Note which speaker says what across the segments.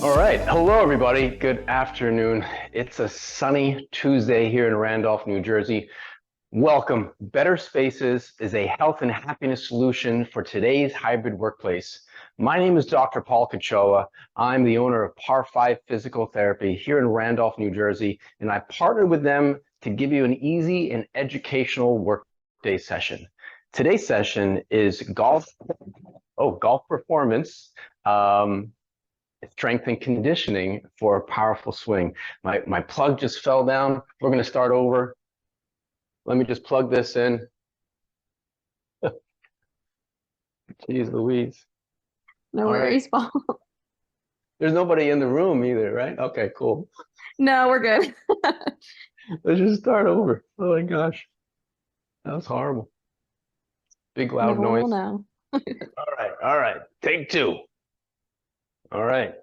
Speaker 1: All right. Hello, everybody. Good afternoon. It's a sunny Tuesday here in Randolph, New Jersey. Welcome. Better Spaces is a health and happiness solution for today's hybrid workplace. My name is Dr. Paul Kachowa. I'm the owner of PAR5 Physical Therapy here in Randolph, New Jersey, and I partnered with them to give you an easy and educational workday session. Today's session is golf performance. Strength and conditioning for a powerful swing. My plug just fell down. We're going to start over. Let me just plug this in. Jeez Louise.
Speaker 2: No worries, Paul.
Speaker 1: There's nobody in the room either, right? Okay, cool.
Speaker 2: No, we're good.
Speaker 1: Let's just start over. Oh my gosh. That was horrible. Big loud
Speaker 2: No one
Speaker 1: noise.
Speaker 2: will know.
Speaker 1: All right. Take two. All right.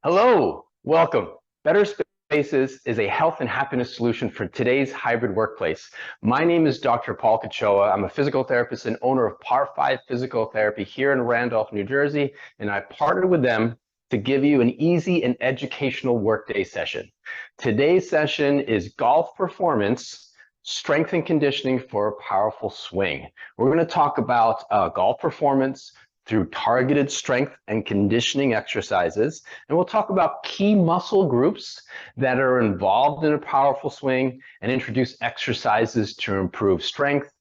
Speaker 1: Hello, welcome. Better Spaces is a health and happiness solution for today's hybrid workplace. My name is Dr. Paul Kachowa. I'm a physical therapist and owner of PAR5 Physical Therapy here in Randolph, New Jersey, and I partnered with them to give you an easy and educational workday session. Today's session is golf performance, strength and conditioning for a powerful swing. We're going to talk about golf performance through targeted strength and conditioning exercises. And we'll talk about key muscle groups that are involved in a powerful swing and introduce exercises to improve strength,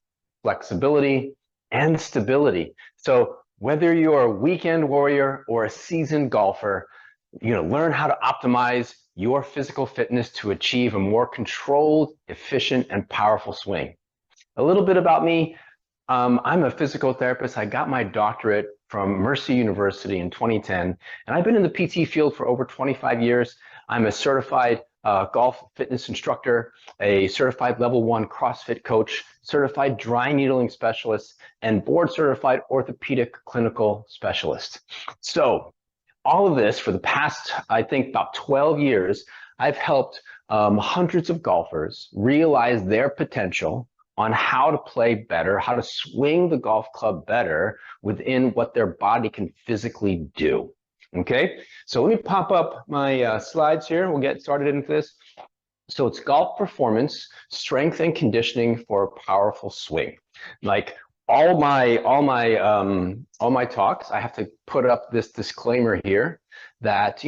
Speaker 1: flexibility, and stability. So whether you're a weekend warrior or a seasoned golfer, you're going to learn how to optimize your physical fitness to achieve a more controlled, efficient, and powerful swing. A little bit about me. I'm a physical therapist. I got my doctorate from Mercy University in 2010, and I've been in the PT field for over 25 years. I'm a certified golf fitness instructor, a certified level 1 CrossFit coach, certified dry needling specialist, and board certified orthopedic clinical specialist. So all of this for the past, I think, about 12 years, I've helped hundreds of golfers realize their potential on how to play better, how to swing the golf club better within what their body can physically do. Okay, so let me pop up my slides here. We'll get started into this. So it's golf performance, strength and conditioning for a powerful swing. Like all my talks, I have to put up this disclaimer here that,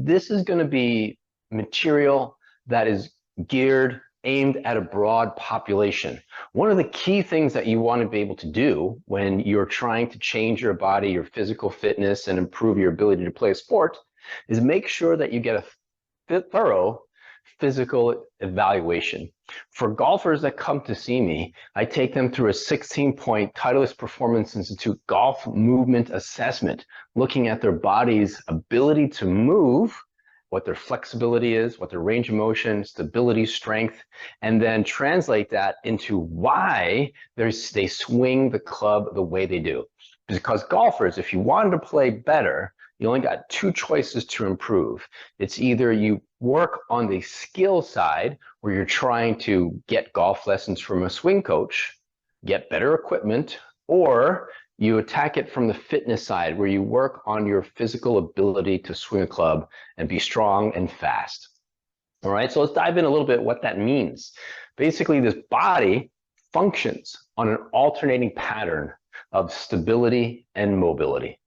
Speaker 1: this is going to be material that is aimed at a broad population. One of the key things that you want to be able to do when you're trying to change your body, your physical fitness, and improve your ability to play a sport is make sure that you get a thorough physical evaluation. For golfers that come to see me, I take them through a 16-point Titleist Performance Institute golf movement assessment, looking at their body's ability to move, what their flexibility is, what their range of motion, stability, strength, and then translate that into why they swing the club the way they do. Because golfers, if you wanted to play better, you only got two choices to improve. It's either you work on the skill side, where you're trying to get golf lessons from a swing coach, get better equipment, or you attack it from the fitness side, where you work on your physical ability to swing a club and be strong and fast. All right, so let's dive in a little bit what that means. Basically, this body functions on an alternating pattern of stability and mobility.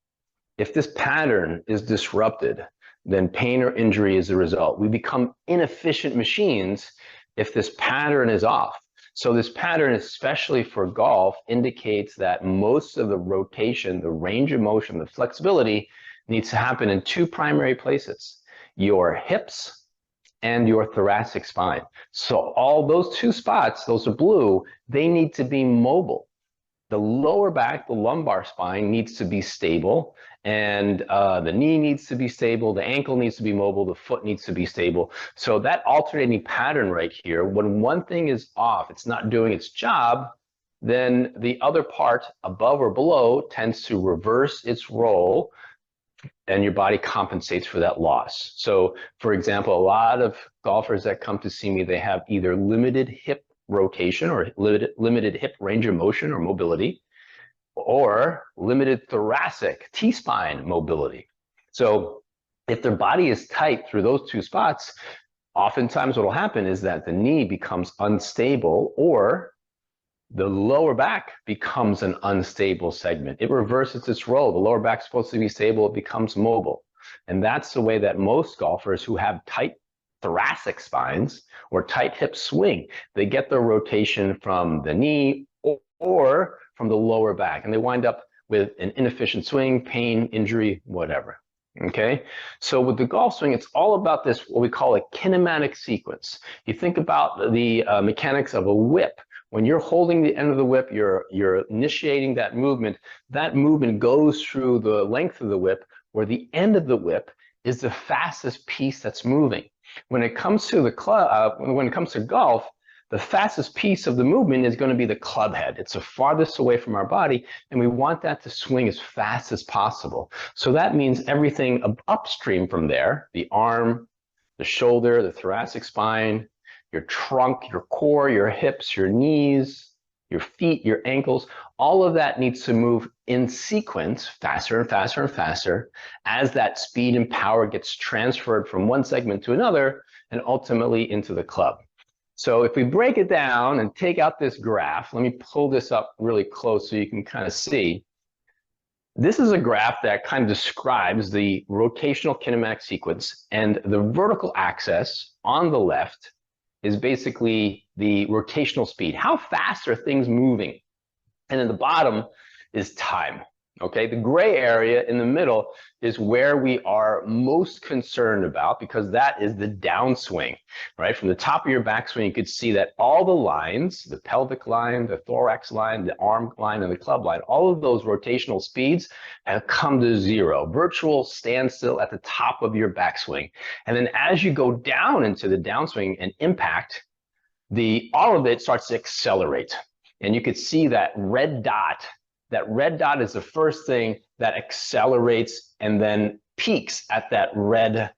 Speaker 1: If this pattern is disrupted, then pain or injury is the result. We become inefficient machines if this pattern is off. So this pattern, especially for golf, indicates that most of the rotation, the range of motion, the flexibility needs to happen in two primary places: your hips and your thoracic spine. So all those two spots, those are blue, they need to be mobile. The lower back, the lumbar spine, needs to be stable, and the knee needs to be stable, the ankle needs to be mobile, the foot needs to be stable. So that alternating pattern right here, when one thing is off, it's not doing its job, then the other part above or below tends to reverse its role, and your body compensates for that loss. So for example, a lot of golfers that come to see me, they have either limited hip rotation or limited hip range of motion or mobility, or limited thoracic T-spine mobility. So If their body is tight through those two spots, oftentimes what will happen is that the knee becomes unstable, or the lower back becomes an unstable segment. It reverses its role. The lower back is supposed to be stable, it becomes mobile. And that's the way that most golfers who have tight thoracic spines or tight hips swing. They get their rotation from the knee or from the lower back, and they wind up with an inefficient swing, pain, injury, whatever. Okay, so with the golf swing, it's all about this, what we call a kinematic sequence. You think about the mechanics of a whip. When you're holding the end of the whip, you're initiating that movement. That movement goes through the length of the whip, where the end of the whip is the fastest piece that's moving. When it comes to the when it comes to golf, the fastest piece of the movement is going to be the club head. It's the farthest away from our body, and we want that to swing as fast as possible. So that means everything upstream from there, the arm, the shoulder, the thoracic spine, your trunk, your core, your hips, your knees, your feet, your ankles, all of that needs to move in sequence faster and faster and faster as that speed and power gets transferred from one segment to another and ultimately into the club. So if we break it down and take out this graph, let me pull this up really close so you can kind of see. This is a graph that kind of describes the rotational kinematic sequence, and the vertical axis on the left is basically the rotational speed. How fast are things moving? And in the bottom is time. Okay, the gray area in the middle is where we are most concerned about, because that is the downswing, right? From the top of your backswing, you could see that all the lines, the pelvic line, the thorax line, the arm line, and the club line, all of those rotational speeds have come to zero, virtual standstill at the top of your backswing. And then as you go down into the downswing and impact, all of it starts to accelerate. And you could see that red dot. That red dot is the first thing that accelerates and then peaks at that red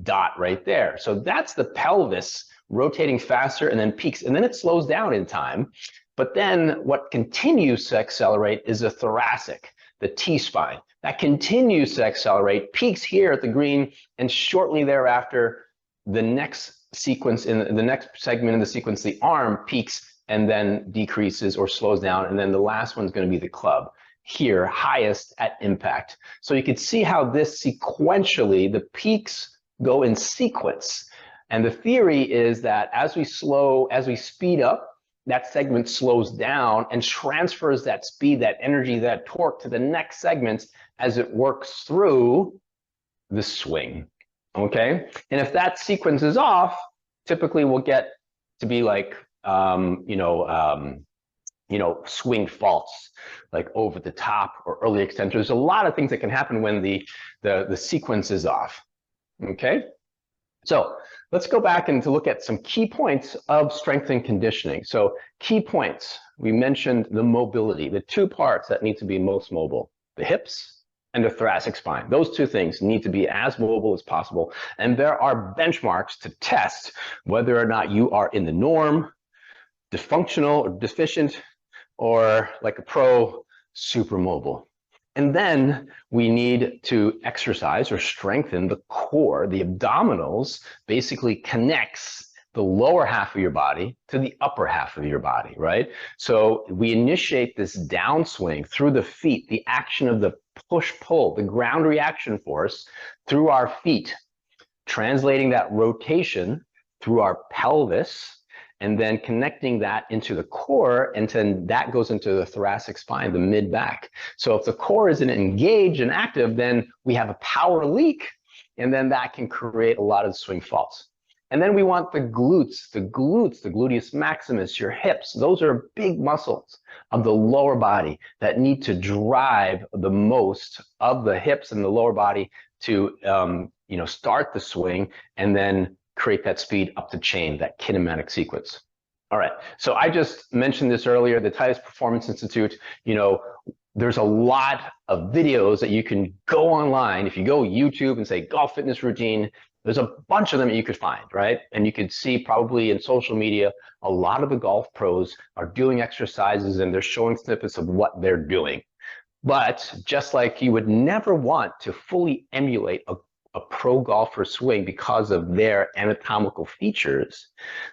Speaker 1: dot right there. So that's the pelvis rotating faster and then peaks, and then it slows down in time. But then what continues to accelerate is the thoracic, the T-spine. That continues to accelerate, peaks here at the green, and shortly thereafter, the next sequence in the next segment in the sequence, the arm peaks and then decreases or slows down, and then the last one's going to be the club, here highest at impact. So you can see how this sequentially, the peaks go in sequence, and the theory is that as we speed up, that segment slows down and transfers that speed, that energy, that torque to the next segment as it works through the swing. Okay, and if that sequence is off, typically we'll get to be like swing faults, like over the top or early extension. There's a lot of things that can happen when the sequence is off. Okay, so let's go back and to look at some key points of strength and conditioning. So key points, we mentioned the mobility, the two parts that need to be most mobile, the hips and the thoracic spine. Those two things need to be as mobile as possible. And there are benchmarks to test whether or not you are in the norm, dysfunctional or deficient, or like a pro, super mobile. And then we need to exercise or strengthen the core. The abdominals basically connects the lower half of your body to the upper half of your body, right? So we initiate this downswing through the feet, the action of the push-pull, the ground reaction force through our feet, translating that rotation through our pelvis, and then connecting that into the core, and then that goes into the thoracic spine, the mid-back. So if the core isn't engaged and active, then we have a power leak, and then that can create a lot of swing faults. And then we want the glutes, the gluteus maximus, your hips. Those are big muscles of the lower body that need to drive the most of the hips and the lower body to start the swing and then create that speed up the chain, that kinematic sequence. All right, so I just mentioned this earlier, the Titus Performance Institute, there's a lot of videos that you can go online. If you go YouTube and say golf fitness routine, there's a bunch of them that you could find, right? And you could see probably in social media, a lot of the golf pros are doing exercises and they're showing snippets of what they're doing. But just like you would never want to fully emulate a a pro golfer swing because of their anatomical features,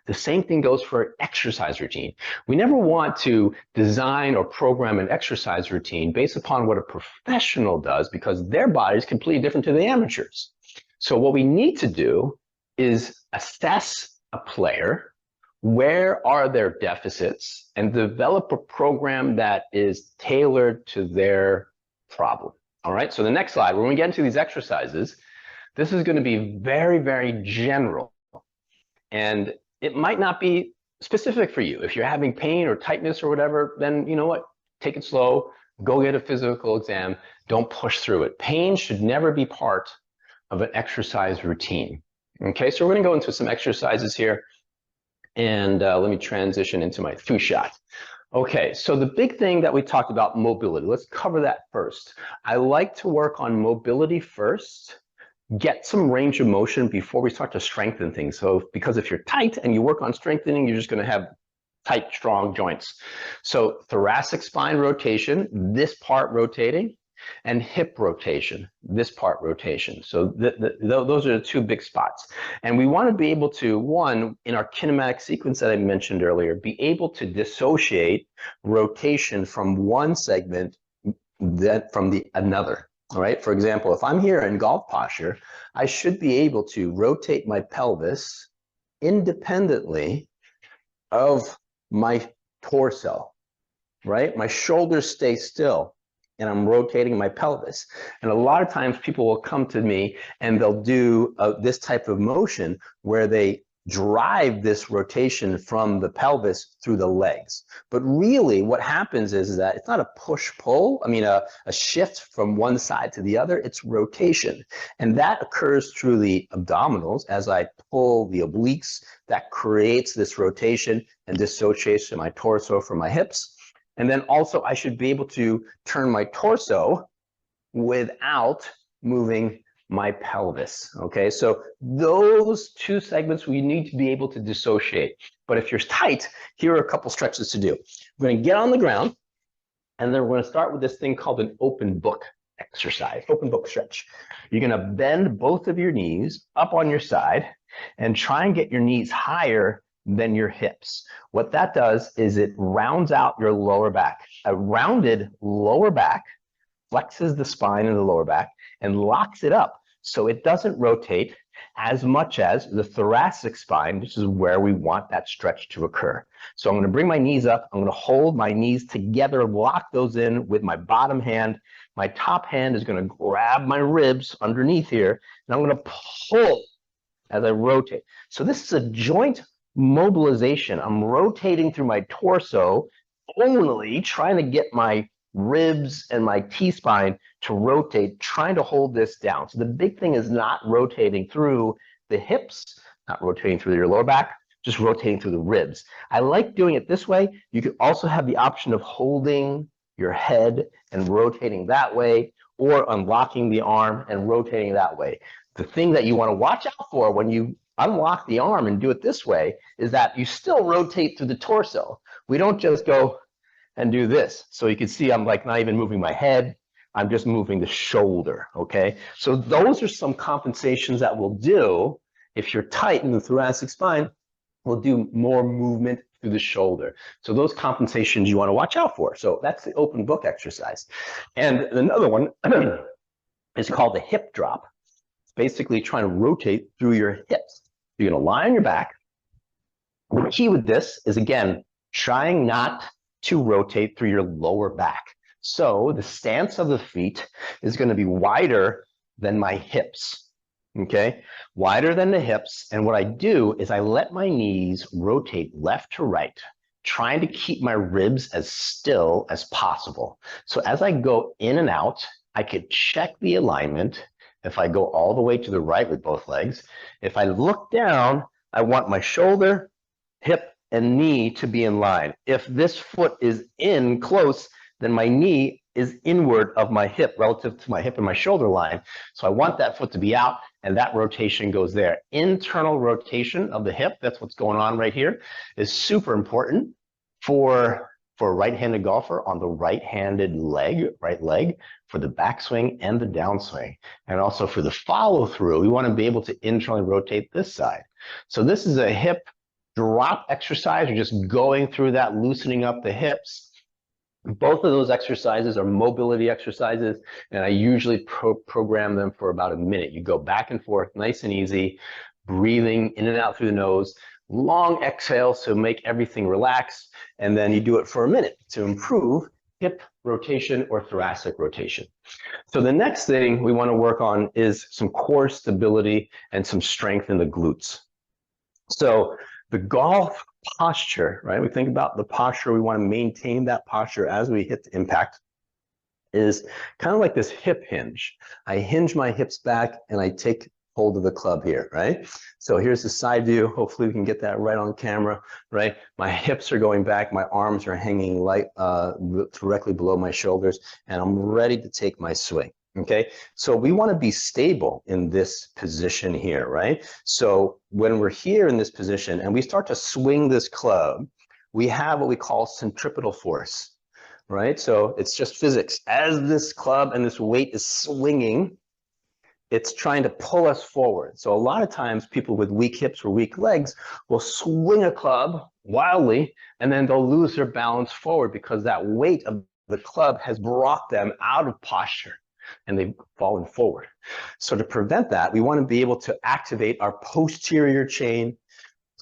Speaker 1: the same thing goes for an exercise routine. We never want to design or program an exercise routine based upon what a professional does because their body is completely different to the amateurs. So what we need to do is assess a player, where are their deficits, and develop a program that is tailored to their problem. All right, so the next slide, when we get into these exercises, this is going to be very, very general, and it might not be specific for you. If you're having pain or tightness or whatever, then you know what? Take it slow, go get a physical exam, don't push through it. Pain should never be part of an exercise routine. Okay, so we're going to go into some exercises here, and let me transition into my two-shot. Okay, so the big thing that we talked about, mobility. Let's cover that first. I like to work on mobility first, get some range of motion before we start to strengthen things. So because if you're tight and you work on strengthening, you're just going to have tight, strong joints. So thoracic spine rotation, this part rotating, and hip rotation, this part rotation. So those are the two big spots. And we want to be able to, one, in our kinematic sequence that I mentioned earlier, be able to dissociate rotation from one segment from another. All right. For example, if I'm here in golf posture, I should be able to rotate my pelvis independently of my torso, right? My shoulders stay still and I'm rotating my pelvis. And a lot of times people will come to me and they'll do this type of motion where they drive this rotation from the pelvis through the legs. But really what happens is that it's not a push-pull, a shift from one side to the other, it's rotation. And that occurs through the abdominals as I pull the obliques, that creates this rotation and dissociation of my torso from my hips. And then also I should be able to turn my torso without moving my pelvis. Okay, so those two segments we need to be able to dissociate. But if you're tight, here are a couple stretches to do. We're going to get on the ground, and then we're going to start with this thing called an open book exercise, open book stretch. You're going to bend both of your knees up on your side and try and get your knees higher than your hips. What that does is it rounds out your lower back. A rounded lower back flexes the spine in the lower back and locks it up so it doesn't rotate as much as the thoracic spine, which is where we want that stretch to occur. So I'm going to bring my knees up. I'm going to hold my knees together, lock those in with my bottom hand. My top hand is going to grab my ribs underneath here, and I'm going to pull as I rotate. So this is a joint mobilization. I'm rotating through my torso, only trying to get my ribs and my T-spine to rotate, trying to hold this down. So the big thing is not rotating through the hips, not rotating through your lower back, just rotating through the ribs. I like doing it this way. You could also have the option of holding your head and rotating that way, or unlocking the arm and rotating that way. The thing that you want to watch out for when you unlock the arm and do it this way is that you still rotate through the torso. We don't just go and do this. So you can see I'm like not even moving my head. I'm just moving the shoulder, okay? So those are some compensations that we'll do. If you're tight in the thoracic spine, we'll do more movement through the shoulder. So those compensations you want to watch out for. So that's the open book exercise. And another one is called the hip drop. It's basically trying to rotate through your hips. You're going to lie on your back. The key with this is, again, trying not to rotate through your lower back. So the stance of the feet is going to be wider than my hips, okay? Wider than the hips. And what I do is I let my knees rotate left to right, trying to keep my ribs as still as possible. So as I go in and out, I could check the alignment. If I go all the way to the right with both legs, if I look down, I want my shoulder, hip, and knee to be in line. If this foot is in close, then my knee is inward of my hip relative to my hip and my shoulder line. So I want that foot to be out, and that rotation goes there. Internal rotation of the hip, that's what's going on right here, is super important for for a right-handed golfer on the right-handed leg, right leg, for the backswing and the downswing. And also for the follow-through, we want to be able to internally rotate this side. So this is a hip drop exercise. You're just going through that, loosening up the hips. Both of those exercises are mobility exercises, and I usually program them for about a minute. You go back and forth, nice and easy, breathing in and out through the nose, long exhales to make everything relax, and then you do it for a minute to improve hip rotation or thoracic rotation. So the next thing we want to work on is some core stability and some strength in the glutes. So the golf posture, right? We think about the posture. We want to maintain that posture as we hit the impact. Is kind of like this hip hinge. I hinge my hips back and I take hold of the club here, right? So here's the side view. Hopefully we can get that right on camera, right? My hips are going back. My arms are hanging directly below my shoulders, and I'm ready to take my swing. Okay, so we want to be stable in this position here, right? So when we're here in this position and we start to swing this club, we have what we call centripetal force, right? So it's just physics. As this club and this weight is swinging, it's trying to pull us forward. So a lot of times people with weak hips or weak legs will swing a club wildly and then they'll lose their balance forward because that weight of the club has brought them out of posture and they've fallen forward. So to prevent that, we want to be able to activate our posterior chain.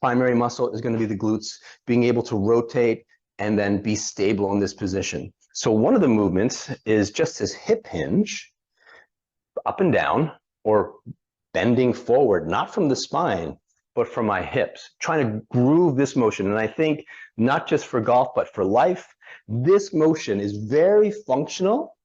Speaker 1: Primary muscle is going to be the glutes, being able to rotate and then be stable in this position. So one of the movements is just this hip hinge, up and down, or bending forward, not from the spine, but from my hips, trying to groove this motion. And I think not just for golf, but for life, this motion is very functional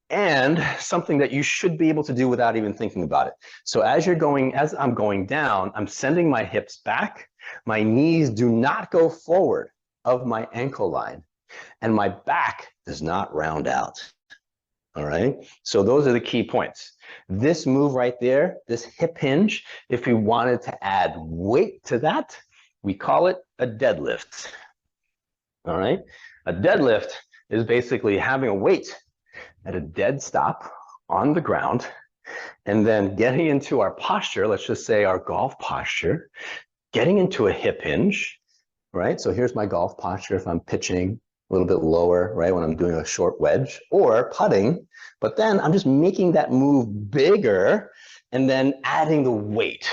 Speaker 1: and something that you should be able to do without even thinking about it. So as I'm going down, I'm sending my hips back. My knees do not go forward of my ankle line, and my back does not round out. All right, so those are the key points. This move right there, this hip hinge, if we wanted to add weight to that, we call it a deadlift. All right, a deadlift is basically having a weight at a dead stop on the ground and then getting into our posture, let's just say our golf posture, getting into a hip hinge, right? So here's my golf posture if I'm pitching a little bit lower, right, when I'm doing a short wedge or putting, but then I'm just making that move bigger and then adding the weight.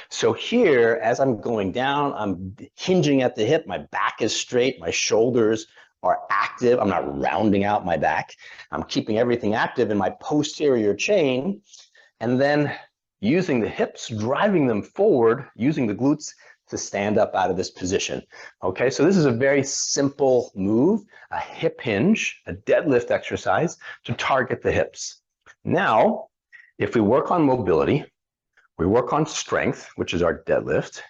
Speaker 1: So here, as I'm going down, I'm hinging at the hip, my back is straight, my shoulders are active, I'm not rounding out my back, I'm keeping everything active in my posterior chain, and then using the hips, driving them forward, using the glutes to stand up out of this position. Okay, so this is a very simple move, a hip hinge, a deadlift exercise to target the hips. Now, if we work on mobility, we work on strength, which is our deadlift,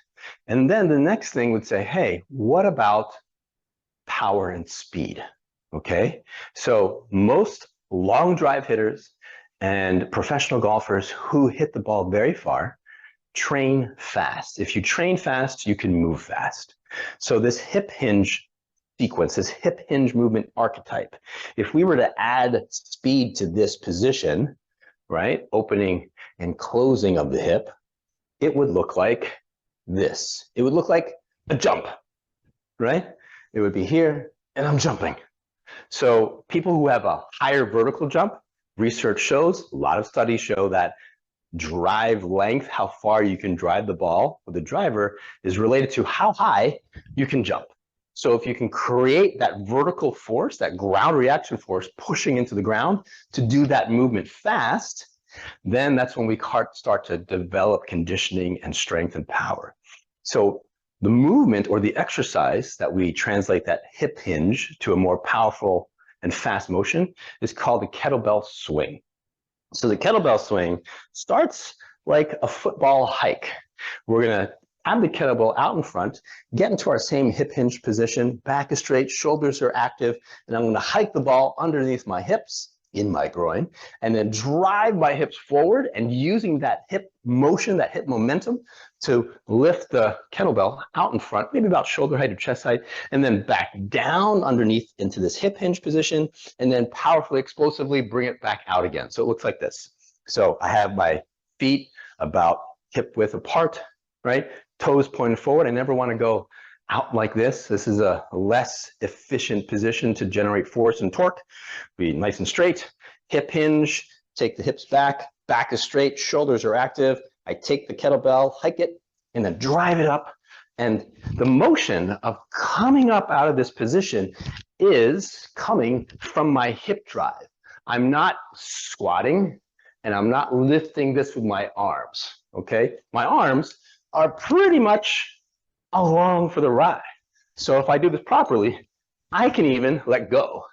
Speaker 1: and then the next thing would say, hey, what about power and speed? Okay, so most long drive hitters and professional golfers who hit the ball very far train fast. If you train fast, you can move fast. So this hip hinge sequence, this hip hinge movement archetype, if we were to add speed to this position, right, opening and closing of the hip, it would look like this. It would look like a jump, right? It would be here and I'm jumping. So people who have a higher vertical jump, research shows, a lot of studies show that drive length, how far you can drive the ball with the driver, is related to how high you can jump. So if you can create that vertical force, that ground reaction force pushing into the ground to do that movement fast, then that's when we start to develop conditioning and strength and power. So the movement or the exercise that we translate that hip hinge to a more powerful and fast motion is called the kettlebell swing. So the kettlebell swing starts like a football hike. We're going to have the kettlebell out in front, get into our same hip hinge position, back is straight, shoulders are active, and I'm going to hike the ball underneath my hips, in my groin, and then drive my hips forward and using that hip motion, that hip momentum to lift the kettlebell out in front, maybe about shoulder height or chest height, and then back down underneath into this hip hinge position, and then powerfully, explosively bring it back out again. So it looks like this. So I have my feet about hip width apart, right? Toes pointed forward. I never want to go out like this. This is a less efficient position to generate force and torque. Be nice and straight, hip hinge, take the hips back, back is straight, shoulders are active. I take the kettlebell, hike it, and then drive it up. And the motion of coming up out of this position is coming from my hip drive. I'm not squatting and I'm not lifting this with my arms, okay? My arms are pretty much along for the ride. So if I do this properly, I can even let go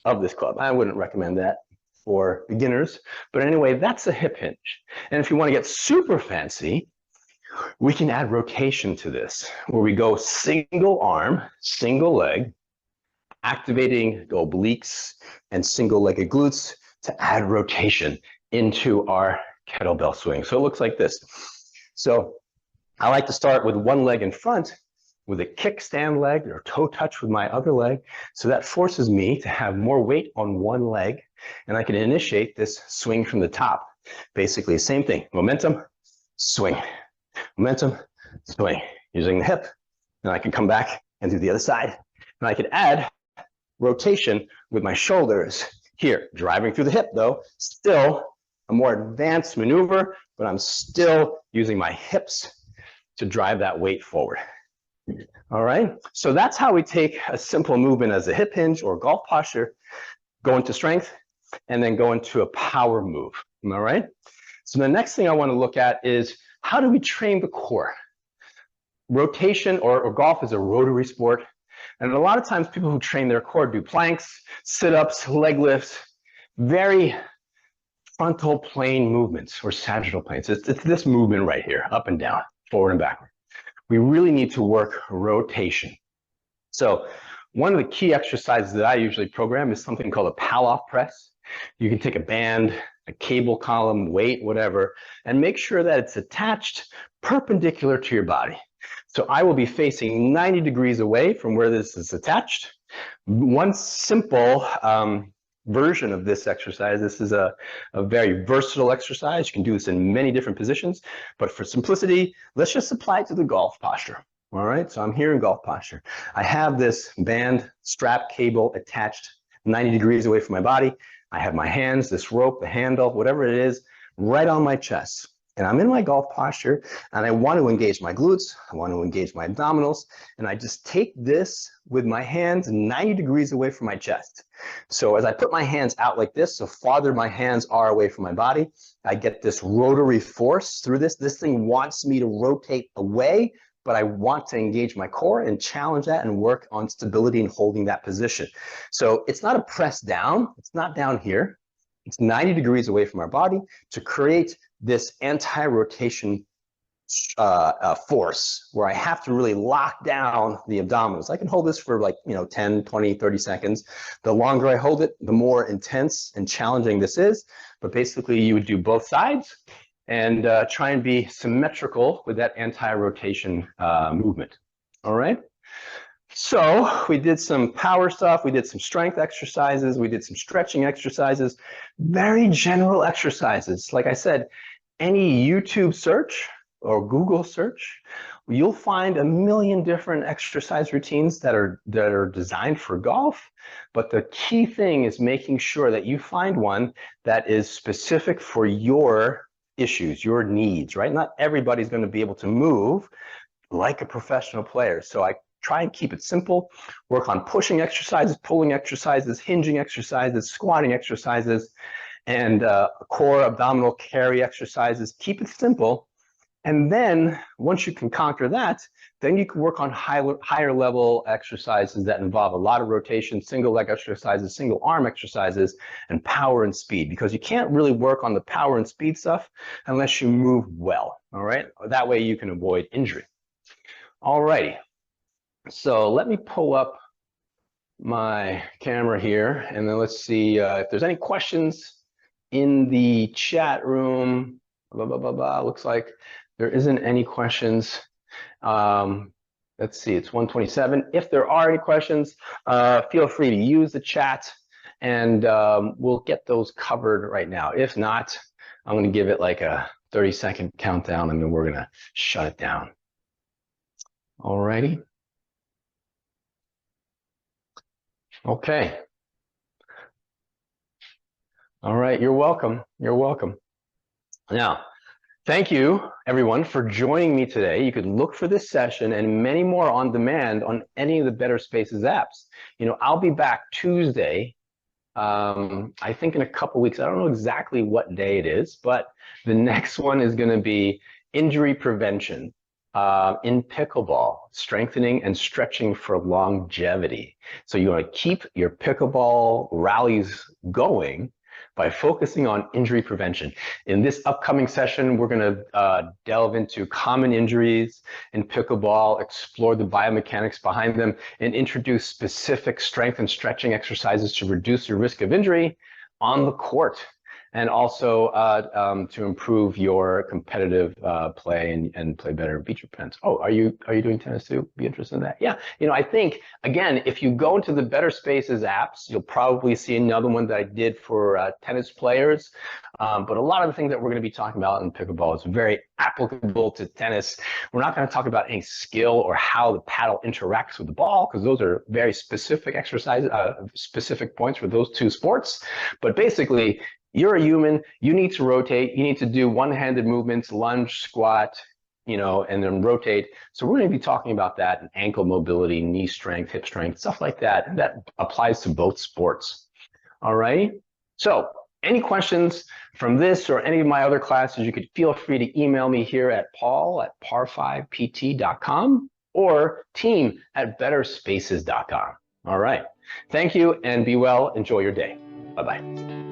Speaker 1: of this club. I wouldn't recommend that for beginners, but anyway, that's a hip hinge. And if you want to get super fancy, we can add rotation to this, where we go single arm, single leg, activating the obliques and single-legged glutes to add rotation into our kettlebell swing. So it looks like this. So I like to start with one leg in front with a kickstand leg or toe touch with my other leg. So that forces me to have more weight on one leg, and I can initiate this swing from the top. Basically, same thing, momentum, swing, momentum, swing, using the hip. And I can come back and do the other side. And I can add rotation with my shoulders here, driving through the hip though, still a more advanced maneuver, but I'm still using my hips to drive that weight forward. All right, so that's how we take a simple movement as a hip hinge or golf posture, go into strength, and then go into a power move. All right, so the next thing I want to look at is how do we train the core? Rotation or golf is a rotary sport, and a lot of times people who train their core do planks, sit-ups, leg lifts, very frontal plane movements or sagittal planes. It's this movement right here, up and down, forward and backward. We really need to work rotation. So one of the key exercises that I usually program is something called a pal-off press. You can take a band, a cable column, weight, whatever, and make sure that it's attached perpendicular to your body. So I will be facing 90 degrees away from where this is attached. One simple version of this exercise, this is a very versatile exercise. You can do this in many different positions, but for simplicity, let's just apply it to the golf posture. All right, so I'm here in golf posture. I have this band strap cable attached 90 degrees away from my body. I have my hands, this rope, the handle, whatever it is, right on my chest. And I'm in my golf posture, and I want to engage my glutes, I want to engage my abdominals, and I just take this with my hands 90 degrees away from my chest. So as I put my hands out like this, so farther my hands are away from my body, I get this rotary force through this. This thing wants me to rotate away, but I want to engage my core and challenge that and work on stability and holding that position. So it's not a press down, it's not down here. It's 90 degrees away from our body to create this anti-rotation force where I have to really lock down the abdominals. I can hold this for like, 10, 20, 30 seconds. The longer I hold it, the more intense and challenging this is. But basically you would do both sides and try and be symmetrical with that anti-rotation movement. All right. So we did some power stuff, we did some strength exercises, we did some stretching exercises, very general exercises. Like I said, any YouTube search or Google search, you'll find a million different exercise routines that are designed for golf. But the key thing is making sure that you find one that is specific for your issues, your needs, right? Not everybody's going to be able to move like a professional player. So I try and keep it simple, work on pushing exercises, pulling exercises, hinging exercises, squatting exercises, and core abdominal carry exercises. Keep it simple. And then once you can conquer that, then you can work on higher level exercises that involve a lot of rotation, single leg exercises, single arm exercises, and power and speed, because you can't really work on the power and speed stuff unless you move well, all right? That way you can avoid injury. All righty. So let me pull up my camera here, and then let's see if there's any questions in the chat room. Blah, blah, blah, blah. Looks like there isn't any questions. Let's see, it's 1:27. If there are any questions, feel free to use the chat, and we'll get those covered right now. If not, I'm going to give it like a 30-second countdown, and then we're going to shut it down. All righty. Okay. All right, you're welcome. You're welcome. Now, thank you, everyone, for joining me today. You could look for this session and many more on demand on any of the Better Spaces apps. You know, I'll be back Tuesday, I think in a couple weeks. I don't know exactly what day it is, but the next one is going to be injury prevention in pickleball, strengthening and stretching for longevity. So you want to keep your pickleball rallies going by focusing on injury prevention. In this upcoming session, we're going to delve into common injuries in pickleball, explore the biomechanics behind them, and introduce specific strength and stretching exercises to reduce your risk of injury on the court, and also to improve your competitive play and play better beach events. Oh, are you doing tennis too? Be interested in that? Yeah, you know, I think again, if you go into the Better Spaces apps, you'll probably see another one that I did for tennis players. But a lot of the things that we're going to be talking about in pickleball is very applicable to tennis. We're not going to talk about any skill or how the paddle interacts with the ball, because those are very specific exercises, specific points for those two sports. But basically, you're a human, you need to rotate, you need to do one-handed movements, lunge, squat, you know, and then rotate. So we're going to be talking about that, and ankle mobility, knee strength, hip strength, stuff like that. And that applies to both sports. All right. So any questions from this or any of my other classes, you could feel free to email me here at paul@par5pt.com or team@betterspaces.com. All right. Thank you and be well. Enjoy your day. Bye-bye.